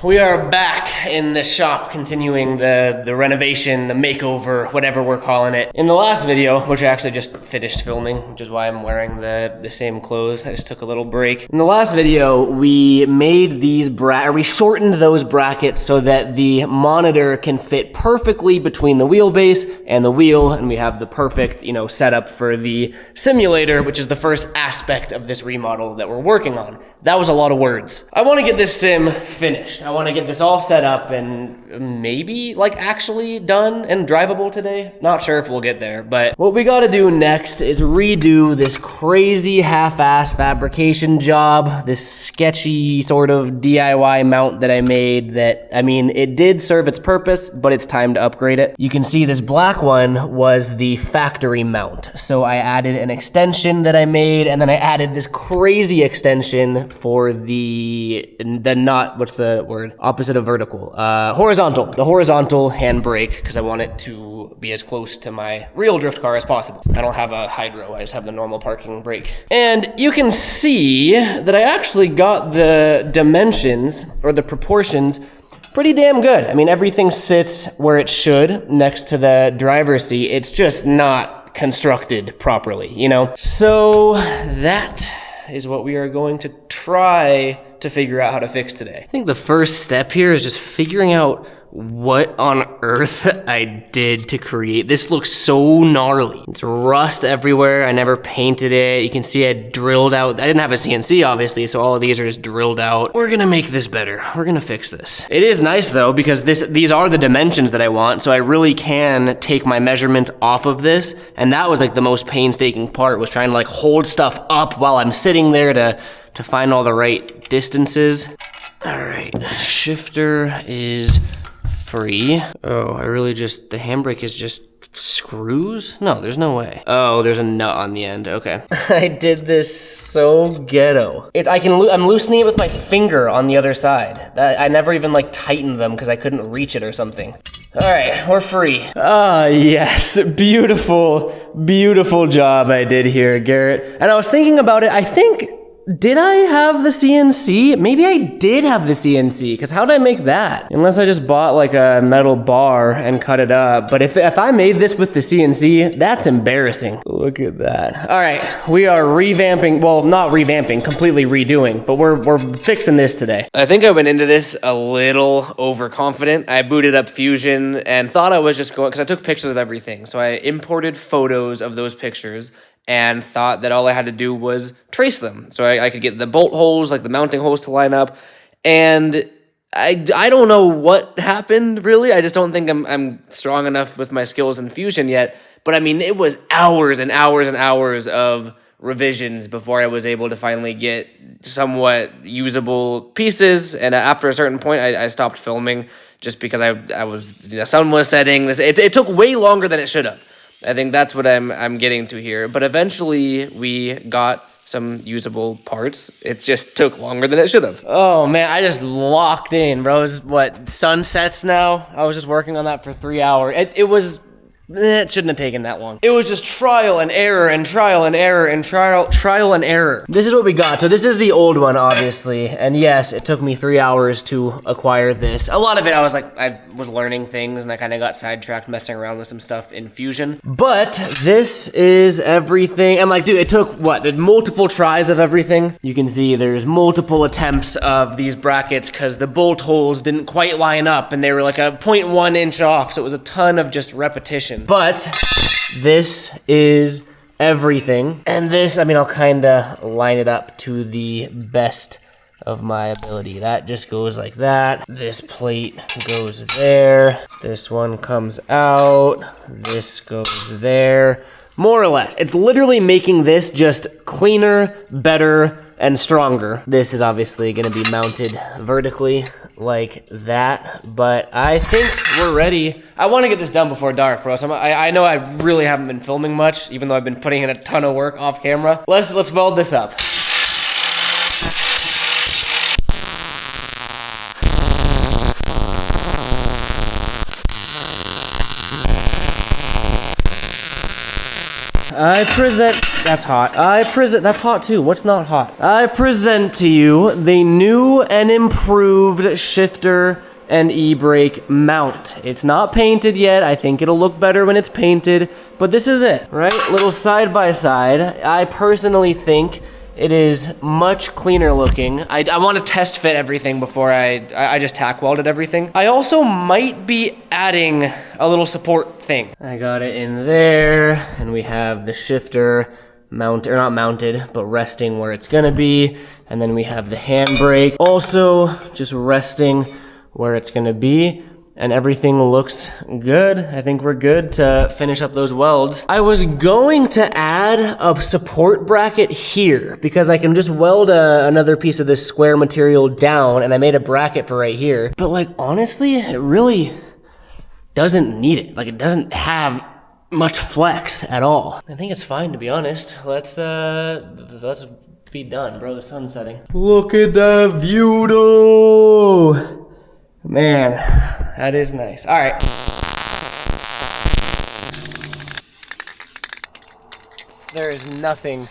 We are back in the shop continuing the renovation, the makeover, whatever we're calling it. In the last video, which I actually just finished filming, which is why I'm wearing the same clothes. I just took a little break. In the last video, we made these we shortened those brackets so that the monitor can fit perfectly between the wheelbase and the wheel, and we have the perfect, setup for the simulator, which is the first aspect of this remodel that we're working on. That was a lot of words. I want to get this sim finished. I want to get this all set up and maybe actually done and drivable today. Not sure if we'll get there, but what we got to do next is redo this crazy half-ass fabrication job, this sketchy sort of DIY mount that I made that, it did serve its purpose, but it's time to upgrade it. You can see this black one was the factory mount. So I added an extension that I made, and then I added this crazy extension for the what's the word? Opposite of vertical. Horizontal. The horizontal handbrake, because I want it to be as close to my real drift car as possible. I don't have a hydro, I just have the normal parking brake. And you can see that I actually got the dimensions, or the proportions, pretty damn good. Everything sits where it should, next to the driver's seat. It's just not constructed properly, So that is what we are going to try to figure out how to fix today. I think the first step here is just figuring out what on earth I did to create. This looks so gnarly. It's rust everywhere. I never painted it. You can see I drilled out. I didn't have a CNC, obviously, so all of these are just drilled out. We're gonna make this better. We're gonna fix this. It is nice though, because these are the dimensions that I want, so I really can take my measurements off of this, and that was the most painstaking part, was trying to hold stuff up while I'm sitting there to find all the right distances. All right, shifter is free. Oh, the handbrake is just screws? No, there's no way. Oh, there's a nut on the end. Okay. I did this so ghetto. I'm loosening it with my finger on the other side. I never even tightened them because I couldn't reach it or something. All right, we're free. Ah, yes, beautiful, beautiful job I did here, Garrett. And I was thinking about it, did I have the CNC? Maybe I did have the CNC, because how did I make that? Unless I just bought a metal bar and cut it up. But if I made this with the CNC, that's embarrassing. Look at that. All right, we are revamping, well, not revamping, completely redoing, but we're fixing this today. I think I went into this a little overconfident. I booted up Fusion and thought I was just going, because I took pictures of everything. So I imported photos of those pictures and thought that all I had to do was trace them. So I could get the bolt holes, the mounting holes to line up. And I don't know what happened, really. I just don't think I'm strong enough with my skills in Fusion yet. But it was hours and hours and hours of revisions before I was able to finally get somewhat usable pieces. And after a certain point, I stopped filming just because the sun was setting. It took way longer than it should have. I think that's what I'm getting to here. But eventually we got some usable parts. It just took longer than it should have. Oh man, I just locked in, bro. It was, sunsets now? I was just working on that for 3 hours. It shouldn't have taken that long. It was just trial and error and trial and error and trial and error. This is what we got. So this is the old one, obviously. And yes, it took me 3 hours to acquire this. A lot of it, I was learning things and I kind of got sidetracked messing around with some stuff in Fusion. But this is everything. And dude, it took multiple tries of everything. You can see there's multiple attempts of these brackets because the bolt holes didn't quite line up and they were a 0.1 inch off. So it was a ton of just repetition. But this is everything. And this, I'll kind of line it up to the best of my ability. That just goes like that. This plate goes there. This one comes out. This goes there. More or less. It's literally making this just cleaner, better, and stronger. This is obviously going to be mounted vertically like that, but I think we're ready. I want to get this done before dark, bro. So I know I really haven't been filming much, even though I've been putting in a ton of work off camera. Let's weld this up. That's hot. That's hot too. What's not hot? I present to you the new and improved shifter and e-brake mount. It's not painted yet. I think it'll look better when it's painted, but this is it, right? Little side by side. I personally think it is much cleaner looking. I want to test fit everything before I just tack welded everything. I also might be adding a little support thing. I got it in there, and we have the shifter mounted, or not mounted, but resting where it's gonna be. And then we have the handbrake also just resting where it's gonna be. And everything looks good. I think we're good to finish up those welds. I was going to add a support bracket here because I can just weld another piece of this square material down, and I made a bracket for right here. But like, honestly, it really doesn't need it. Like, it doesn't have much flex at all. I think it's fine, to be honest. Let's be done, bro. The sun's setting. Look at that view though. Man, that is nice. All right. There is nothing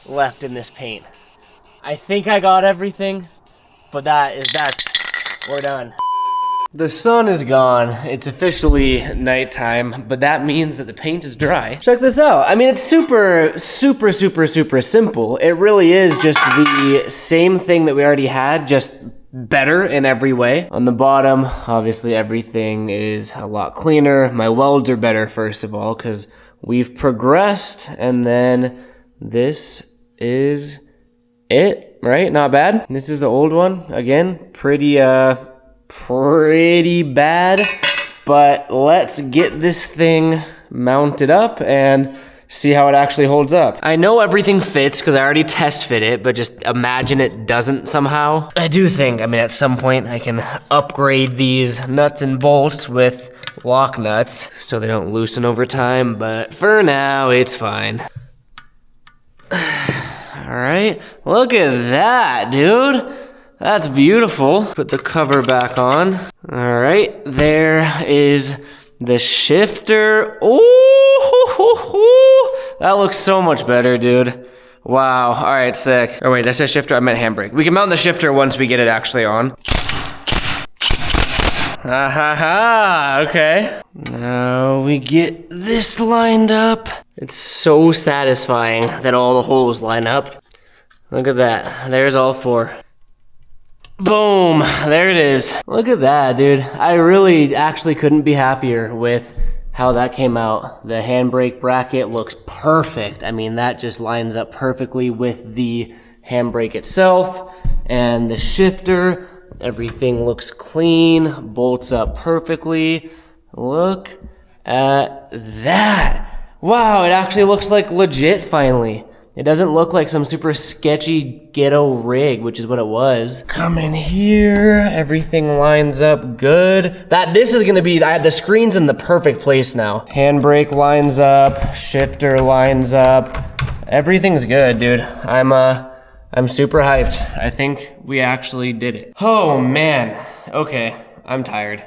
left in this paint. I think I got everything, but we're done. The sun is gone. It's officially nighttime, but that means that the paint is dry. Check this out. I mean, it's super simple. It really is just the same thing that we already had, just better in every way. On the bottom, obviously everything is a lot cleaner. My welds are better, first of all, because we've progressed. And then this is it, right? Not bad. This is the old one. Again, pretty bad. But let's get this thing mounted up and see how it actually holds up. I know everything fits because I already test fit it, but just imagine it doesn't somehow. I do think, I mean, at some point I can upgrade these nuts and bolts with lock nuts so they don't loosen over time, but for now, it's fine. All right, look at that, dude. That's beautiful. Put the cover back on. All right, there is the shifter. Ooh, that looks so much better, dude. Wow, all right, sick. Oh wait, I said shifter, I meant handbrake. We can mount the shifter once we get it actually on. Okay. Now we get this lined up. It's so satisfying that all the holes line up. Look at that, there's all four. Boom, there it is. Look at that, dude. I really actually couldn't be happier with how that came out. The handbrake bracket looks perfect. I mean, that just lines up perfectly with the handbrake itself. And the shifter, everything looks clean, bolts up perfectly. Look at that. Wow, it actually looks like legit finally. It doesn't look like some super sketchy ghetto rig, which is what it was. Come in here, everything lines up good. This is gonna be, I had the screens in the perfect place now. Handbrake lines up, shifter lines up. Everything's good, dude. I'm super hyped. I think we actually did it. Oh man, okay, I'm tired.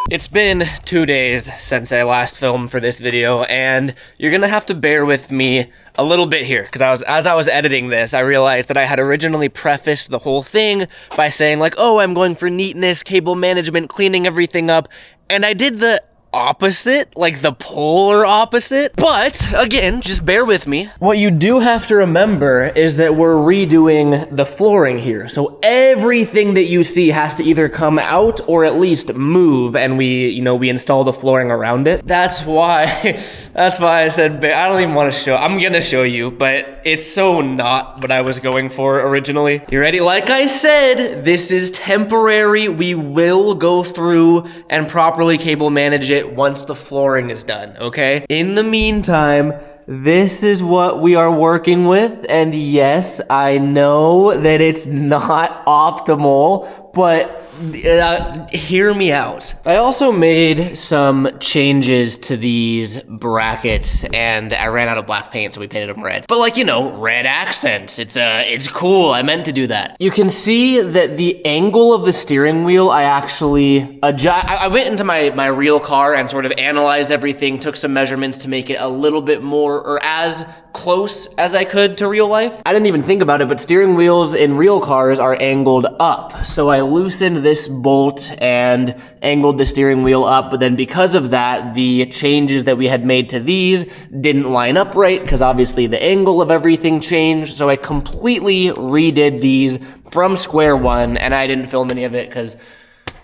It's been 2 days since I last filmed for this video, and you're gonna have to bear with me a little bit here, because as I was editing this, I realized that I had originally prefaced the whole thing by saying like, oh, I'm going for neatness, cable management, cleaning everything up, and I did the opposite, like the polar opposite. But again, just bear with me. What you do have to remember is that we're redoing the flooring here. So everything that you see has to either come out or at least move, and we install the flooring around it. That's why I said, I don't even want to show. I'm gonna show you, but it's so not what I was going for originally. You ready? Like I said, this is temporary. We will go through and properly cable manage it once the flooring is done, okay? In the meantime, this is what we are working with, and yes, I know that it's not optimal, but hear me out. I also made some changes to these brackets, and I ran out of black paint, so we painted them red. But like, you know, red accents. It's cool. I meant to do that. You can see that the angle of the steering wheel, I actually adjust. I went into my real car and sort of analyzed everything, took some measurements to make it a little bit more, or as close as I could to real life. I didn't even think about it, but steering wheels in real cars are angled up. So I loosened this bolt and angled the steering wheel up, but then because of that, the changes that we had made to these didn't line up right, because obviously the angle of everything changed. So I completely redid these from square one, and I didn't film any of it because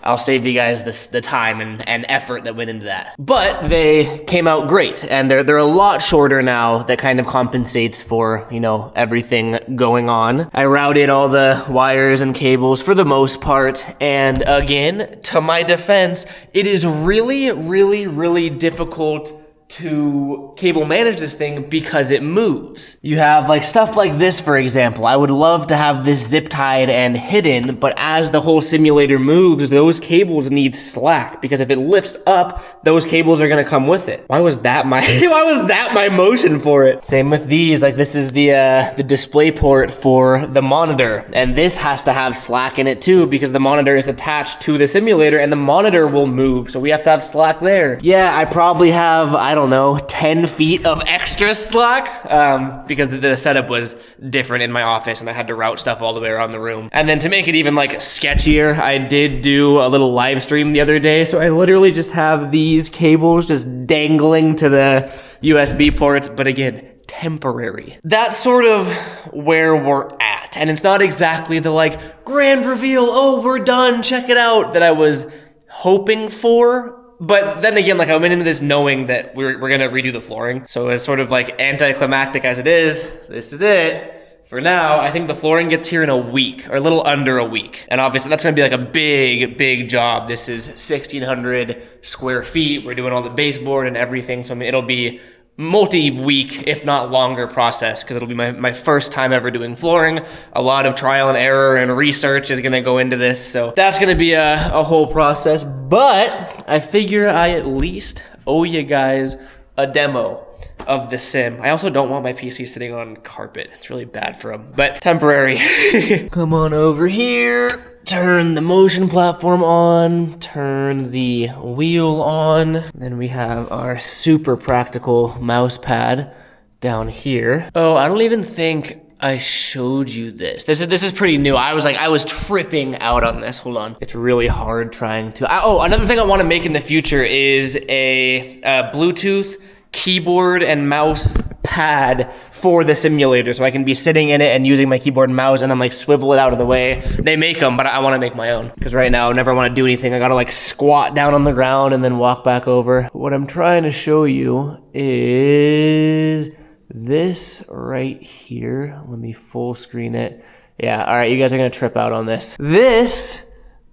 I'll save you guys the time and effort that went into that. But they came out great, and they're a lot shorter now. That kind of compensates for, you know, everything going on. I routed all the wires and cables for the most part, and again, to my defense, it is really, really, really difficult to cable manage this thing because it moves. You have like stuff like this, for example. I would love to have this zip tied and hidden, but as the whole simulator moves, those cables need slack, because if it lifts up, those cables are gonna come with it. Why was that my motion for it? Same with these. Like, this is the display port for the monitor, and this has to have slack in it too, because the monitor is attached to the simulator and the monitor will move, so we have to have slack there. Yeah, I probably have, I don't know, 10 feet of extra slack, because the setup was different in my office and I had to route stuff all the way around the room. And then to make it even like sketchier, I did do a little live stream the other day, so I literally just have these cables just dangling to the USB ports, but again, temporary. That's sort of where we're at, and it's not exactly the like grand reveal, oh, we're done, check it out, that I was hoping for. But then again, like, I went into this knowing that we're gonna redo the flooring. So as sort of like anticlimactic as it is, this is it. For now, I think the flooring gets here in a week, or a little under a week. And obviously that's gonna be like a big, big job. This is 1,600 square feet. We're doing all the baseboard and everything. So I mean, it'll be multi-week, if not longer process, because it'll be my first time ever doing flooring. A lot of trial and error and research is gonna go into this, so that's gonna be a whole process, but I figure I at least owe you guys a demo of the sim. I also don't want my PC sitting on carpet. It's really bad for them, but temporary. Come on over here. Turn the motion platform on, turn the wheel on. Then we have our super practical mouse pad down here. Oh, I don't even think I showed you this. This is pretty new. I was tripping out on this. Hold on. It's really hard trying to. Oh, another thing I want to make in the future is a Bluetooth keyboard and mouse pad for the simulator, so I can be sitting in it and using my keyboard and mouse and then like swivel it out of the way. They make them, but I want to make my own, because right now I never want to do anything. I gotta like squat down on the ground and then walk back over. What I'm trying to show you is this right here. Let me full screen it. Yeah, all right, you guys are gonna trip out on this. This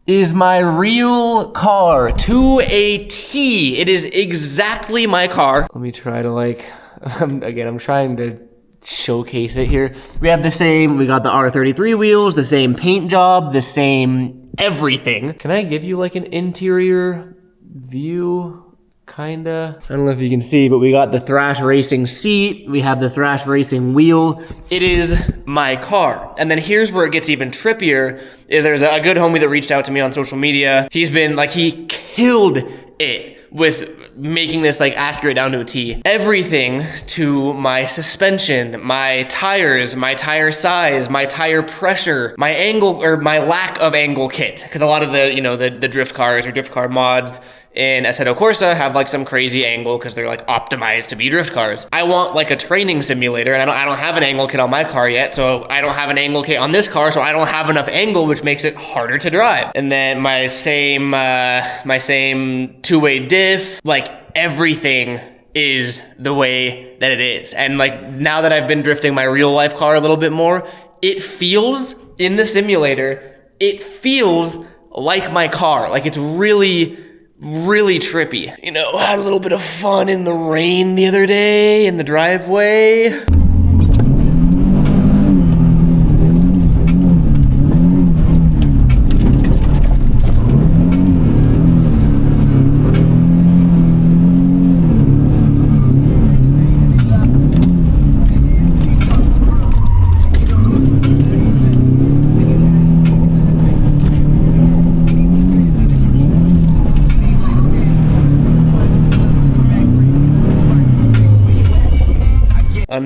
is my real car to a T. It is exactly my car. Let me try to like, again, I'm trying to showcase it here. We got the R33 wheels, the same paint job, the same everything. Can I give you like an interior view? Kinda. I don't know if you can see, but we got the Thrash Racing seat. We have the Thrash Racing wheel. It is my car. And then here's where it gets even trippier, is there's a good homie that reached out to me on social media. He's been like, he killed it with making this like accurate down to a T. Everything to my suspension, my tires, my tire size, my tire pressure, my angle, or my lack of angle kit. Because a lot of the, you know, the drift cars or drift car mods in Assetto Corsa have like some crazy angle because they're like optimized to be drift cars. I want like a training simulator, and I don't have an angle kit on my car yet, so I don't have an angle kit on this car, so I don't have enough angle, which makes it harder to drive. And then my same two-way diff, like everything is the way that it is. And like now that I've been drifting my real life car a little bit more, it feels in the simulator, it feels like my car. Like it's really trippy. You know, I had a little bit of fun in the rain the other day in the driveway.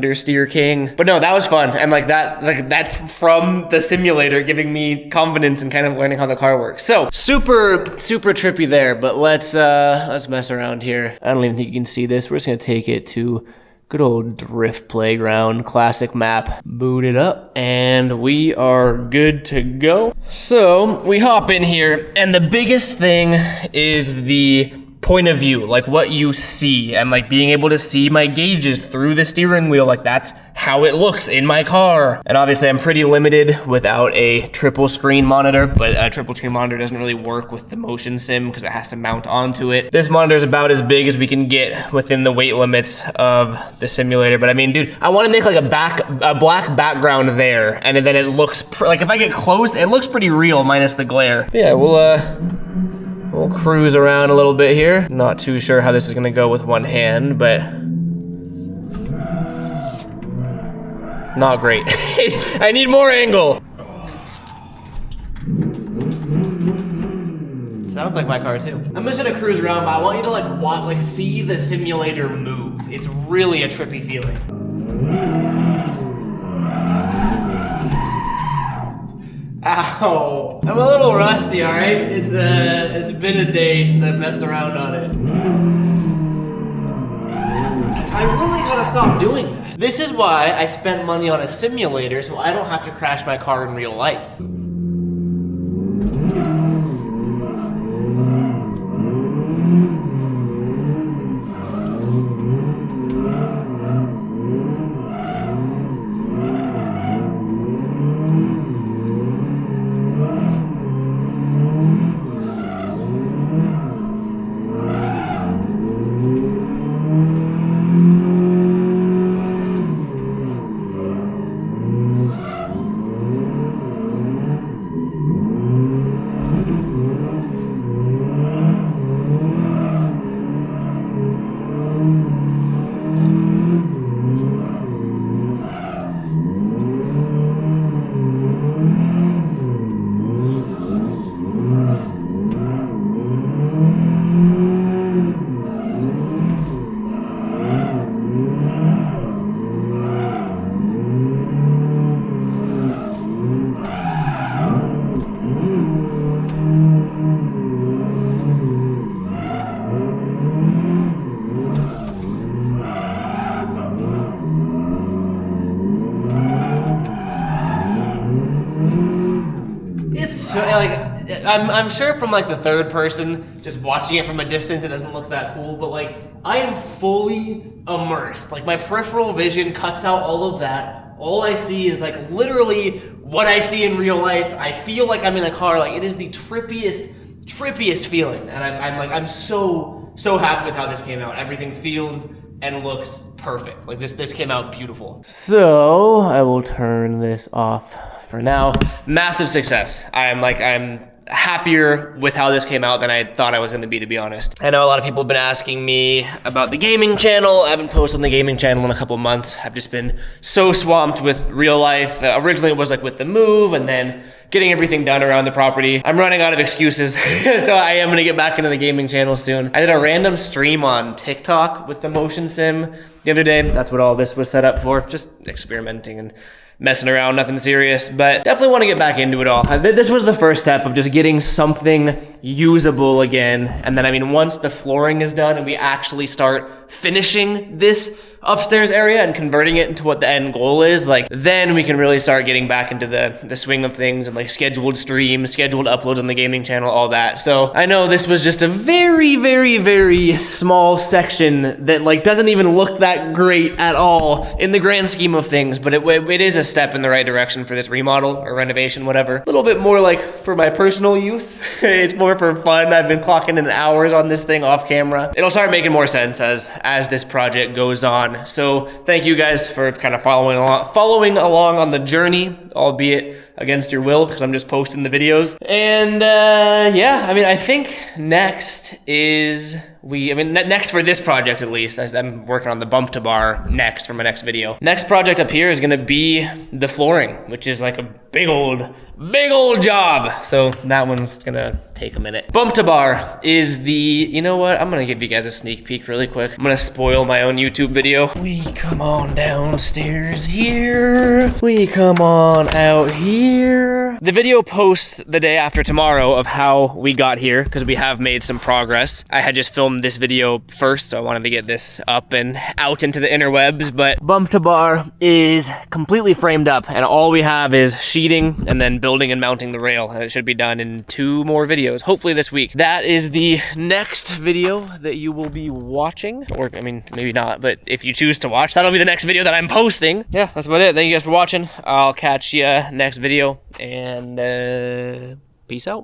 understeer king. But no, that was fun. And like that's from the simulator giving me confidence in kind of learning how the car works. So super trippy there, but let's mess around here. I don't even think you can see this. We're just gonna take it to good old drift playground, classic map, boot it up, and we are good to go. So we hop in here, and the biggest thing is the point of view, like what you see, and like being able to see my gauges through the steering wheel. Like that's how it looks in my car. And obviously I'm pretty limited without a triple screen monitor, but a triple screen monitor doesn't really work with the motion sim because it has to mount onto it. This monitor is about as big as we can get within the weight limits of the simulator. But I mean, dude, I want to make like a black background there, and then it looks like if I get close, it looks pretty real minus the glare. But yeah, we'll cruise around a little bit here. Not too sure how this is gonna go with one hand, but not great. I need more angle. Sounds like my car too. I'm just gonna cruise around, but I want you to like see the simulator move. It's really a trippy feeling. Ow. I'm a little rusty, all right? It's been a day since I've messed around on it. I really gotta stop doing that. This is why I spent money on a simulator, so I don't have to crash my car in real life. I'm sure from like the third person, just watching it from a distance, it doesn't look that cool, but like I am fully immersed. Like my peripheral vision cuts out all of that. All I see is like literally what I see in real life. I feel like I'm in a car. Like it is the trippiest feeling. And I'm so happy with how this came out. Everything feels and looks perfect. Like this came out beautiful. So I will turn this off for now. Massive success. I'm happier with how this came out than I thought I was gonna be, to be honest. I know a lot of people have been asking me about the gaming channel. I haven't posted on the gaming channel in a couple months. I've just been so swamped with real life. Originally it was like with the move and then getting everything done around the property. I'm running out of excuses, so I am gonna get back into the gaming channel soon. I did a random stream on TikTok with the motion sim the other day. That's what all this was set up for, just experimenting and messing around, nothing serious, but definitely want to get back into it all. This was the first step of just getting something usable again. And then, I mean, once the flooring is done and we actually start finishing this upstairs area and converting it into what the end goal is, like then we can really start getting back into the swing of things and like scheduled streams, scheduled uploads on the gaming channel, all that. So I know this was just a very small section that like doesn't even look that great at all in the grand scheme of things, but it is a step in the right direction for this remodel or renovation, whatever. A little bit more like for my personal use. It's more for fun. I've been clocking in hours on this thing off camera. It'll start making more sense as this project goes on. So thank you guys for kind of following along on the journey, albeit against your will because I'm just posting the videos. And yeah, I mean, I think next is next for this project at least, I'm working on the bump to bar next for my next video. Next project up here is gonna be the flooring, which is like a big old job. So that one's gonna take a minute. Bump to bar is you know what? I'm gonna give you guys a sneak peek really quick. I'm gonna spoil my own YouTube video. We come on downstairs here. We come on out here. The video posts the day after tomorrow of how we got here because we have made some progress. I had just filmed this video first, so I wanted to get this up and out into the interwebs, but bump to bar is completely framed up and all we have is sheeting and then building and mounting the rail, and it should be done in 2 more videos, hopefully this week. That is the next video that you will be watching, or I mean, maybe not, but if you choose to watch, that'll be the next video that I'm posting. Yeah, that's about it. Thank you guys for watching. I'll catch you next video, and peace out.